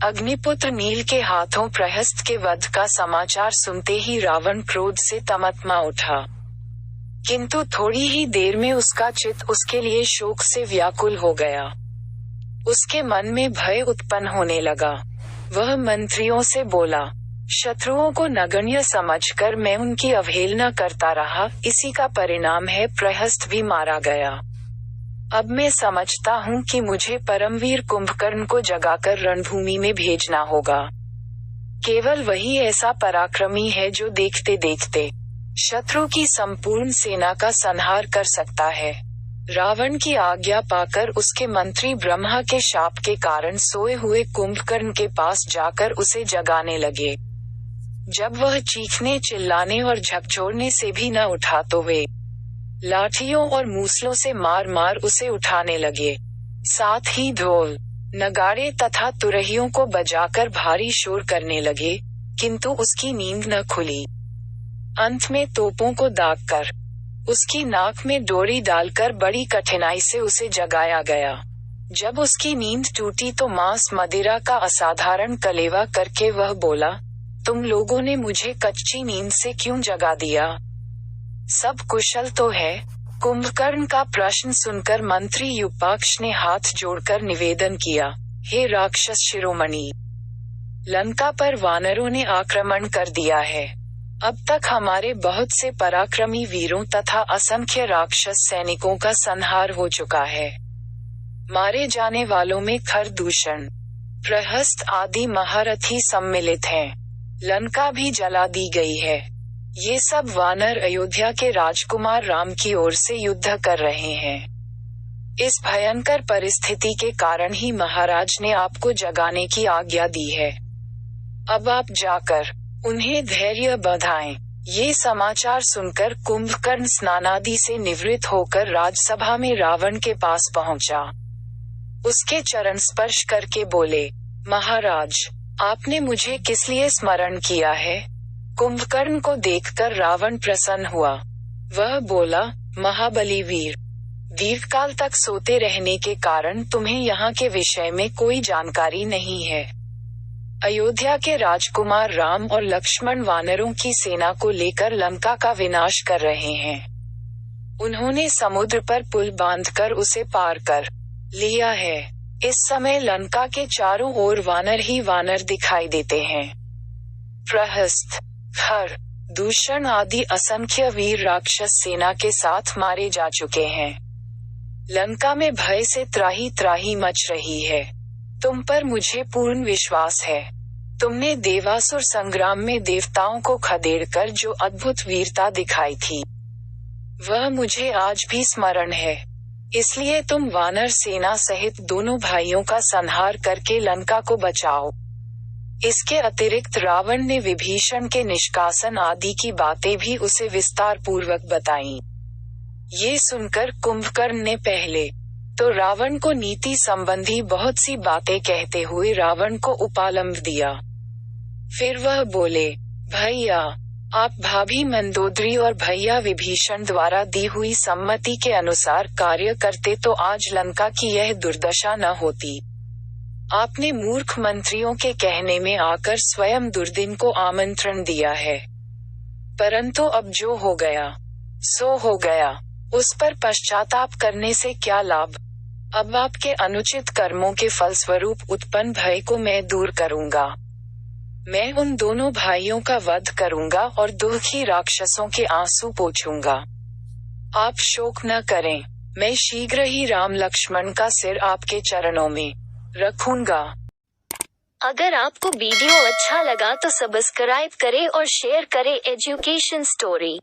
अग्निपुत्र नील के हाथों प्रहस्त के वध का समाचार सुनते ही रावण क्रोध से तमतमा उठा। किंतु थोड़ी ही देर में उसका चित्त उसके लिए शोक से व्याकुल हो गया। उसके मन में भय उत्पन्न होने लगा। वह मंत्रियों से बोला, शत्रुओं को नगण्य समझकर मैं उनकी अवहेलना करता रहा, इसी का परिणाम है प्रहस्त भी मारा गया। अब मैं समझता हूँ कि मुझे परमवीर कुंभकर्ण को जगाकर रणभूमि में भेजना होगा। केवल वही ऐसा पराक्रमी है जो देखते देखते शत्रु की संपूर्ण सेना का संहार कर सकता है। रावण की आज्ञा पाकर उसके मंत्री ब्रह्मा के शाप के कारण सोए हुए कुंभकर्ण के पास जाकर उसे जगाने लगे। जब वह चीखने चिल्लाने और झकझोरने से भी न उठा तो वे लाठियों और मूसलों से मार मार उसे उठाने लगे। साथ ही ढोल, नगाड़े तथा तुरहियों को बजाकर भारी शोर करने लगे, किंतु उसकी नींद न खुली। अंत में तोपों को दागकर उसकी नाक में डोरी डालकर बड़ी कठिनाई से उसे जगाया गया। जब उसकी नींद टूटी तो मांस मदिरा का असाधारण कलेवा करके वह बोला, तुम लोगों ने मुझे कच्ची नींद से क्यों जगा दिया? सब कुशल तो है? कुंभकर्ण का प्रश्न सुनकर मंत्री युपाक्ष ने हाथ जोड़कर निवेदन किया, हे राक्षस शिरोमणि, लंका पर वानरों ने आक्रमण कर दिया है। अब तक हमारे बहुत से पराक्रमी वीरों तथा असंख्य राक्षस सैनिकों का संहार हो चुका है। मारे जाने वालों में खरदूषण, प्रहस्त आदि महारथी सम्मिलित हैं। लंका भी जला दी गई है। ये सब वानर अयोध्या के राजकुमार राम की ओर से युद्ध कर रहे हैं। इस भयंकर परिस्थिति के कारण ही महाराज ने आपको जगाने की आज्ञा दी है। अब आप जाकर उन्हें धैर्य बधाएं। ये समाचार सुनकर कुंभकर्ण स्नानादि से निवृत्त होकर राजसभा में रावण के पास पहुंचा। उसके चरण स्पर्श करके बोले, महाराज, आपने मुझे किस लिए स्मरण किया है? कुंभकर्ण को देखकर रावण प्रसन्न हुआ। वह बोला, महाबली वीर, दीर्घकाल तक सोते रहने के कारण तुम्हें यहाँ के विषय में कोई जानकारी नहीं है। अयोध्या के राजकुमार राम और लक्ष्मण वानरों की सेना को लेकर लंका का विनाश कर रहे हैं। उन्होंने समुद्र पर पुल बांधकर उसे पार कर लिया है। इस समय लंका के चारों ओर वानर ही वानर दिखाई देते हैं। प्रहस्त, खर, दूषण आदि असंख्य वीर राक्षस सेना के साथ मारे जा चुके हैं। लंका में भय से त्राही त्राही मच रही है। तुम पर मुझे पूर्ण विश्वास है। तुमने देवासुर संग्राम में देवताओं को खदेड़कर जो अद्भुत वीरता दिखाई थी, वह मुझे आज भी स्मरण है। इसलिए तुम वानर सेना सहित दोनों भाइयों का संहार करके लंका को बचाओ। इसके अतिरिक्त रावण ने विभीषण के निष्कासन आदि की बातें भी उसे विस्तार पूर्वक बताईं। ये सुनकर कुंभकर्ण ने पहले तो रावण को नीति संबंधी बहुत सी बातें कहते हुए रावण को उपालंब दिया। फिर वह बोले, भैया, आप भाभी मंदोदरी और भैया विभीषण द्वारा दी हुई सम्मति के अनुसार कार्य करते तो आज लंका की यह दुर्दशा न होती। आपने मूर्ख मंत्रियों के कहने में आकर स्वयं दुर्दिन को आमंत्रण दिया है। परंतु अब जो हो गया सो हो गया, उस पर पश्चाताप करने से क्या लाभ? अब आपके अनुचित कर्मों के फलस्वरूप उत्पन्न भय को मैं दूर करूंगा। मैं उन दोनों भाइयों का वध करूंगा और दुखी राक्षसों के आंसू पोंछूंगा। आप शोक न करें, मैं शीघ्र ही राम लक्ष्मण का सिर आपके चरणों में रखूंगा। अगर आपको वीडियो अच्छा लगा तो सब्सक्राइब करें और शेयर करें एजुकेशन स्टोरी।